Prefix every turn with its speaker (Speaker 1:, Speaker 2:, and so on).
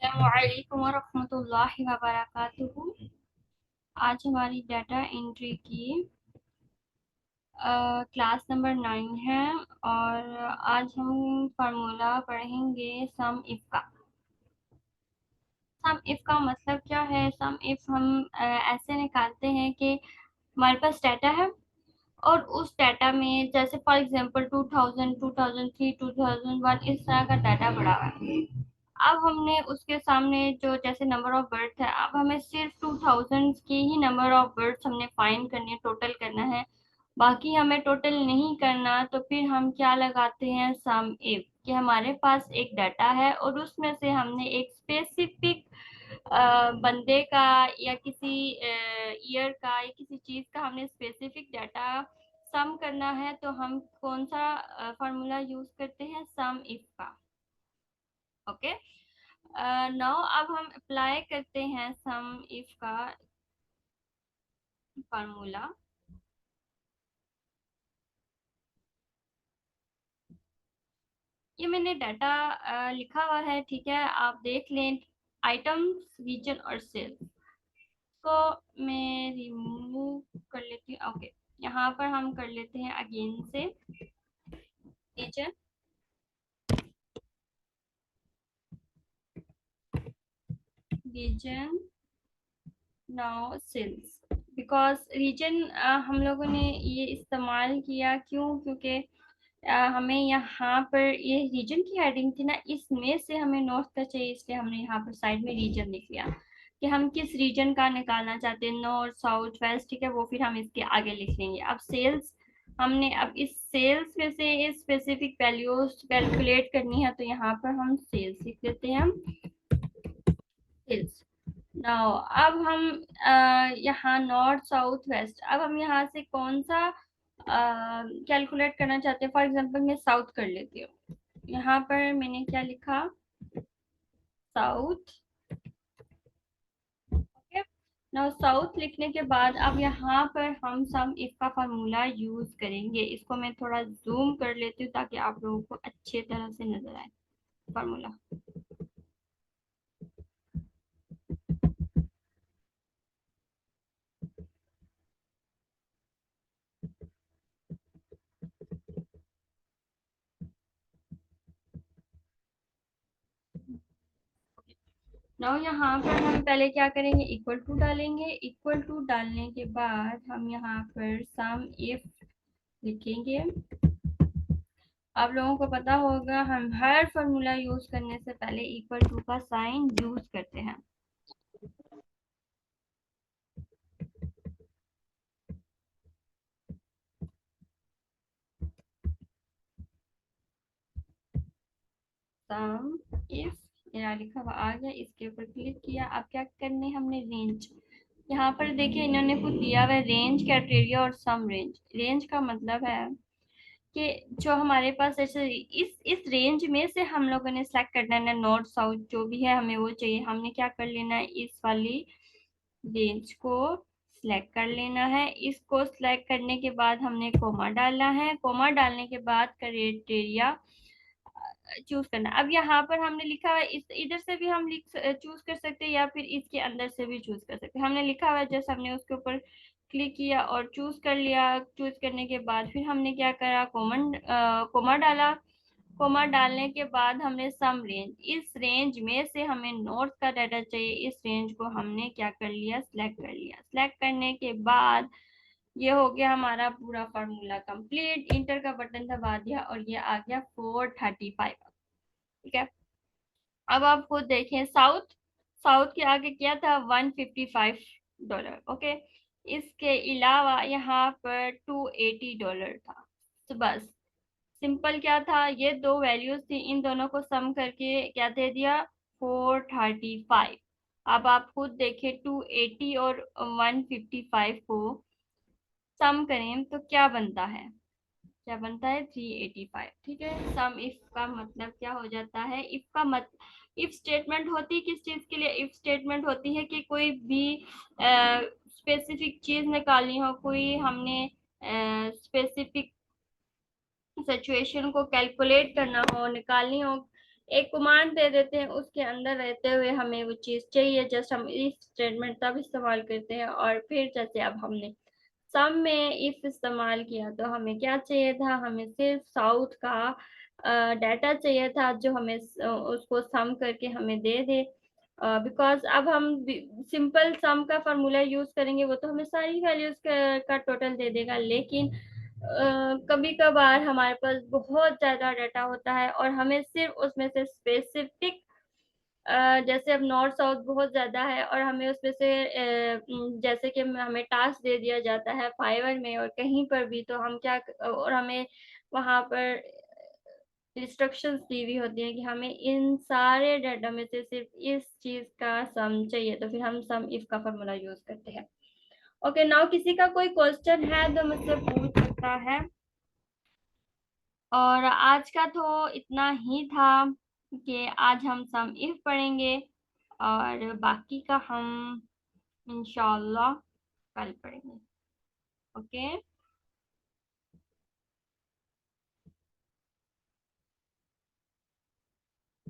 Speaker 1: अस्सलामुअलैकुम वरहमतुल्लाहि वबरकातुहू। आज हमारी डाटा एंट्री की क्लास नंबर 9 है और आज हम फार्मूला पढ़ेंगे सम इफ का। सम इफ का मतलब क्या है? सम इफ हम ऐसे निकालते हैं कि हमारे पास डाटा है और उस डाटा में जैसे फॉर एग्जांपल 2000, 2003, 2001 इस तरह का डाटा पड़ा हुआ है। अब हमने उसके सामने जो जैसे नंबर ऑफ बर्ड्स है, अब हमें सिर्फ 2000 की ही नंबर ऑफ बर्ड्स हमने फाइंड करनी है, टोटल करना है, बाकी हमें टोटल नहीं करना। तो फिर हम क्या लगाते हैं? सम इफ, कि हमारे पास एक डाटा है और उसमें से हमने एक स्पेसिफिक बंदे का या किसी ईयर का या किसी चीज का हमने स्पेसिफिक डाटा सम करना है, तो हम कौन सा फार्मूला यूज करते हैं? सम इफ का। ओके, नाउ अब हम अप्लाई करते हैं सम इफ का फार्मूला। ये मैंने डाटा लिखा हुआ है, ठीक है, आप देख लें। आइटम्स, रीजन और सेल्स को मैं रिमूव कर लेती हूँ। ओके, यहाँ पर हम कर लेते हैं अगेन से region, region now cells. Because region हम लोगों ने ये इस्तेमाल किया क्यों? क्योंकि हमें यहाँ पर ये रीजन की हेडिंग थी ना, इसमें से हमें नॉर्थ का चाहिए, इसलिए हमने यहाँ पर साइड में रीजन लिख लिया कि हम किस रीजन का निकालना चाहते हैं, नॉर्थ, साउथ, वेस्ट, ठीक है, वो फिर हम इसके आगे लिख लेंगे। अब सेल्स, हमने अब इस सेल्स में से स्पेसिफिक वैल्यूज कैलकुलेट करनी है, तो यहाँ पर हम सेल्स लिख देते हैं, सेल्स। नाउ अब हम यहाँ नॉर्थ, साउथ, वेस्ट, अब हम यहाँ से कौन सा कैलकुलेट करना चाहते हैं? फॉर एग्जांपल मैं साउथ कर लेती हूँ। यहाँ पर मैंने क्या लिखा? साउथ। ओके, नाउ साउथ लिखने के बाद अब यहाँ पर हम सम इफ का फार्मूला यूज करेंगे। इसको मैं थोड़ा जूम कर लेती हूँ ताकि आप लोगों को अच्छे तरह से नजर आए फार्मूला। नाउ यहाँ पर हम पहले क्या करेंगे? इक्वल टू डालेंगे। इक्वल टू डालने के बाद हम यहाँ पर सम इफ लिखेंगे। आप लोगों को पता होगा हम हर फॉर्मूला यूज करने से पहले इक्वल टू का साइन यूज करते हैं। सम इफ मेरा लिखा हुआ आ गया, इसके ऊपर क्लिक किया। अब क्या करने हमने? रेंज। यहाँ पर देखिए इन्होंने कुछ दिया हुआ है, रेंज, क्राइटेरिया और सम रेंज। रेंज का मतलब है कि जो हमारे पास ऐसे इस रेंज में से हम लोगों ने सेलेक्ट करना है, नॉर्थ, साउथ, जो भी है हमें वो चाहिए। हमने क्या कर लेना है? इस वाली रेंज को सिलेक्ट कर लेना है। इसको सिलेक्ट करने के बाद हमने कोमा डालना है। कोमा डालने के बाद क्राइटेरिया चूज करना। अब यहाँ पर हमने लिखा है, इस इधर से भी हम लिख चूज कर सकते हैं या फिर इसके अंदर से भी चूज कर सकते हैं। हमने लिखा हुआ है, जैसे हमने उसके ऊपर क्लिक किया और चूज कर लिया। चूज करने के बाद फिर हमने क्या करा? कोमा डाला। कोमा डालने के बाद हमने सम रेंज, इस रेंज में से हमें नॉर्थ का डाटा चाहिए, इस रेंज को हमने क्या कर लिया? सिलेक्ट कर लिया। सिलेक्ट करने के बाद ये हो गया हमारा पूरा फार्मूला कंप्लीट। इंटर का बटन दबा दिया और ये आ गया 435। ठीक है, अब आप खुद देखें, साउथ, साउथ के आगे क्या था? $155। ओके, इसके अलावा यहाँ पर $280 था। तो बस सिंपल क्या था, ये दो वैल्यूज थी, इन दोनों को सम करके क्या दे दिया? 435। अब आप खुद देखें, 280 और 155 को सम करें तो क्या बनता है? क्या बनता है? 385। ठीक है, सम इफ का मतलब क्या हो जाता है? इफ का मत इफ स्टेटमेंट होती है किस चीज के लिए? इफ स्टेटमेंट होती है कि कोई भी स्पेसिफिक चीज निकालनी हो, कोई हमने स्पेसिफिक सिचुएशन को कैलकुलेट करना हो, निकालनी हो, एक कमांड दे देते हैं, उसके अंदर रहते हुए हमें वो चीज चाहिए, जस्ट हम इफ स्टेटमेंट तब इस्तेमाल करते हैं। और फिर जैसे अब हमने सम में इफ इस्तेमाल किया तो हमें क्या चाहिए था, हमें सिर्फ साउथ का डाटा चाहिए था जो हमें उसको सम करके हमें दे दे। बिकॉज अब हम सिंपल सम का फार्मूला यूज करेंगे, वो तो हमें सारी वैल्यूज का टोटल दे देगा। लेकिन कभी कभार हमारे पास बहुत ज्यादा डाटा होता है और हमें सिर्फ उसमें से स्पेसिफिक, जैसे अब नॉर्थ साउथ बहुत ज्यादा है और हमें उसमें से जैसे कि हमें टास्क दे दिया जाता है फाइवर में और कहीं पर भी, तो हम क्या, और हमें वहां पर इंस्ट्रक्शंस दी हुई होती हैं कि हमें इन सारे डाटा में से सिर्फ इस चीज का सम चाहिए, तो फिर हम सम इफ का फॉर्मूला यूज करते हैं। ओके, नाउ किसी का कोई क्वेश्चन है तो मुझसे पूछ सकता है। और आज का तो इतना ही था कि आज हम सम इफ पढ़ेंगे और बाकी का हम इंशाल्लाह कल पढ़ेंगे। ओके।